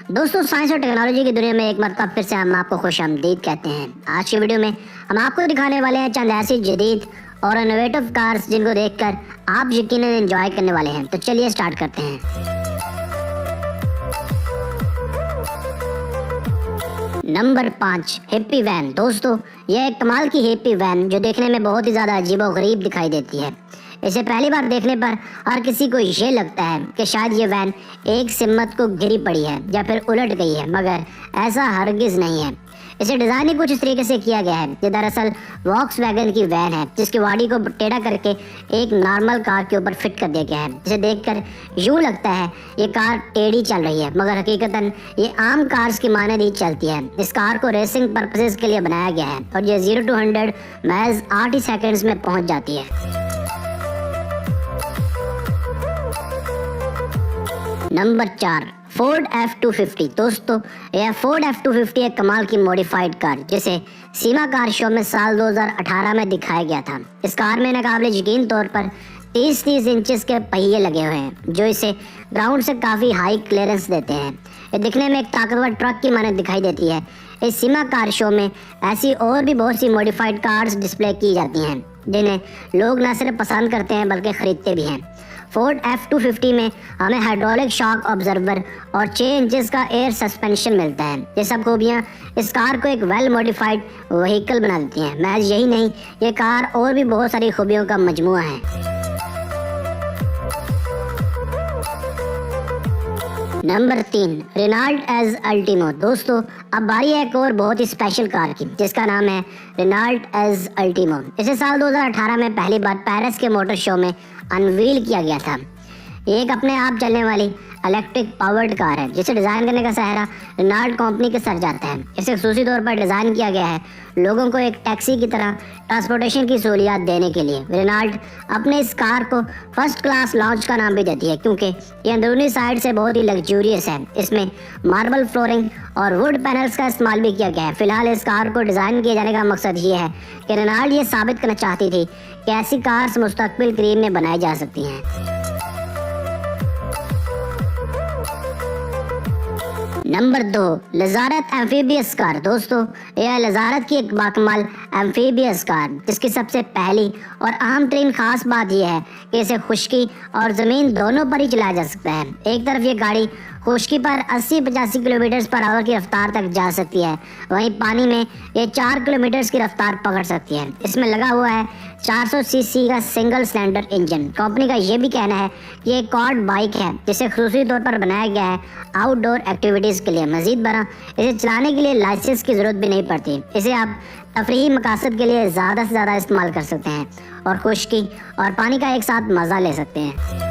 दोस्तों, साइंस और टेक्नोलॉजी की दुनिया में एक मरतबा फिर से हम आपको खुशामदीद कहते हैं। आज की वीडियो में हम आपको दिखाने वाले हैं चंद ऐसी जदीद और इनोवेटिव कार्स जिनको देखकर आप यकीनन एंजॉय करने वाले हैं। तो चलिए स्टार्ट करते हैं। Number 5, hippie van. दोस्तों, यह एक कमाल की हिप्पी वैन जो देखने में बहुत ही ज़्यादा अजीबोगरीब दिखाई देती है। इसे पहली बार देखने पर हर किसी को ये लगता है कि शायद ये वैन एक सिमत को गिरी पड़ी है या फिर उलट गई है, मगर ऐसा हरगिज़ नहीं है। इसे डिज़ाइन ही कुछ इस तरीके से किया गया है। ये दरअसल वॉक्सवैगन की वैन है जिसकी बॉडी को टेढ़ा करके एक नॉर्मल कार के ऊपर फिट कर दिया गया है। इसे देखकर यूँ लगता है ये कार टेढ़ी चल रही है, मगर हकीकतन ये आम कार्स की मानद ही चलती है। इस कार को रेसिंग पर्पसेस के लिए बनाया गया है और ये 0 to 100 महज 8 ही सेकेंड्स में पहुँच जाती है। Number 4, Ford F250। दोस्तों, यह फोर्ड F250 एक कमाल की मॉडिफाइड कार जिसे सीमा कार शो में साल 2018 में दिखाया गया था। इस कार में नाकाबिले यकीन तौर पर 30 इंचेस के पहिए लगे हुए हैं जो इसे ग्राउंड से काफ़ी हाई क्लियरेंस देते हैं। ये दिखने में एक ताकतवर ट्रक की मानद दिखाई देती है। इस सीमा कार शो में ऐसी और भी बहुत सी मॉडिफाइड कार्स डिस्प्ले की जाती हैं जिन्हें लोग न सिर्फ पसंद करते हैं बल्कि ख़रीदते भी हैं। फोर्ड F250 में हमें हाइड्रोलिक शॉक ऑब्जर्वर और 6 इंचेस का एयर सस्पेंशन मिलता है। ये सब खूबियाँ इस कार को एक वेल मॉडिफाइड व्हीकल बना देती हैं। महज यही नहीं, ये कार और भी बहुत सारी खूबियों का मजमुआ है। Number 3, Renault Edge Ultimo. दोस्तों, अब बारी है एक और बहुत ही स्पेशल कार की जिसका नाम है रेनॉल्ट एज अल्टीमो। इसे साल 2018 में पहली बार पेरिस के मोटर शो में अनवील किया गया था। ये एक अपने आप चलने वाली इलेक्ट्रिक पावर्ड कार है जिसे डिज़ाइन करने का सहरा रेनॉल्ट कंपनी के सर जाता है। इसे खसूसी तौर पर डिज़ाइन किया गया है लोगों को एक टैक्सी की तरह ट्रांसपोर्टेशन की सहूलियत देने के लिए। रेनॉल्ट अपने इस कार को फर्स्ट क्लास लॉन्च का नाम भी देती है क्योंकि ये अंदरूनी साइड से बहुत ही लग्जूरियस है। इसमें मार्बल फ्लोरिंग और वुड पैनल्स का इस्तेमाल भी किया गया है। फिलहाल इस कार को डिज़ाइन किए जाने का मकसद ये है कि रेनॉल्ट ये साबित करना चाहती थी कि ऐसी कार्स मुस्तकबिल करीब में बनाई जा सकती हैं। Number 2, Lazareth amphibious car. दोस्तों, यह लजारत की एक बाकमाल एम्फीबियस कार जिसकी सबसे पहली और अहम तरीन खास बात यह है कि इसे खुश्की और ज़मीन दोनों पर ही चलाया जा सकता है। एक तरफ ये गाड़ी खुश्की पर 80-85 किलोमीटर पर आवर की रफ्तार तक जा सकती है, वहीं पानी में ये 4 किलोमीटर की रफ्तार पकड़ सकती है। इसमें लगा हुआ है 400 सीसी का सिंगल सिलेंडर इंजन। कंपनी का ये भी कहना है कि ये कॉर्ड बाइक है जिसे खसूसी तौर पर बनाया गया है आउटडोर एक्टिविटीज़ के लिए। मजीद बना इसे चलाने के लिए लाइसेंस की ज़रूरत भी नहीं पड़ती। इसे आप तफरीही मकासद के लिए ज़्यादा से ज़्यादा इस्तेमाल कर सकते हैं और खुश्की और पानी का एक साथ मज़ा ले सकते हैं।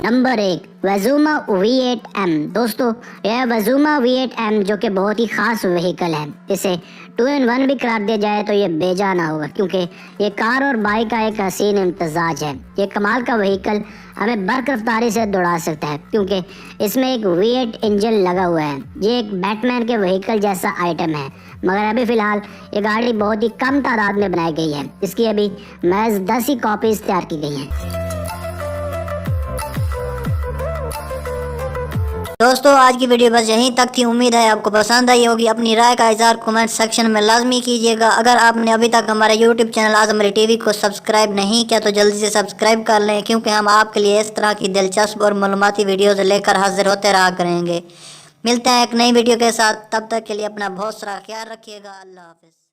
Number 1, वज़ूमा V8M। दोस्तों, यह वज़ूमा V8M जो कि बहुत ही ख़ास व्हीकल है, इसे 2-in-1 भी करार दिया जाए तो ये बेजा ना होगा क्योंकि ये कार और बाइक का एक हसीन इम्तजाज है। ये कमाल का व्हीकल हमें बर्क रफ्तारी से दौड़ा सकता है क्योंकि इसमें एक V8 इंजन लगा हुआ है। ये एक बैटमैन के व्हीकल जैसा आइटम है, मगर अभी फ़िलहाल ये गाड़ी बहुत ही कम तादाद में बनाई गई है। इसकी अभी महज 10 ही कॉपीज़ तैयार की गई हैं। दोस्तों, आज की वीडियो बस यहीं तक थी। उम्मीद है आपको पसंद आई होगी। अपनी राय का इज़हार कमेंट सेक्शन में लाजमी कीजिएगा। अगर आपने अभी तक हमारे YouTube चैनल आज़म टीवी को सब्सक्राइब नहीं किया तो जल्दी से सब्सक्राइब कर लें क्योंकि हम आपके लिए इस तरह की दिलचस्प और मालूमाती वीडियोज़ लेकर हाजिर होते रहा करेंगे। मिलते हैं एक नई वीडियो के साथ, तब तक के लिए अपना बहुत सारा ख्याल रखिएगा। अल्लाह हाफ़िज़।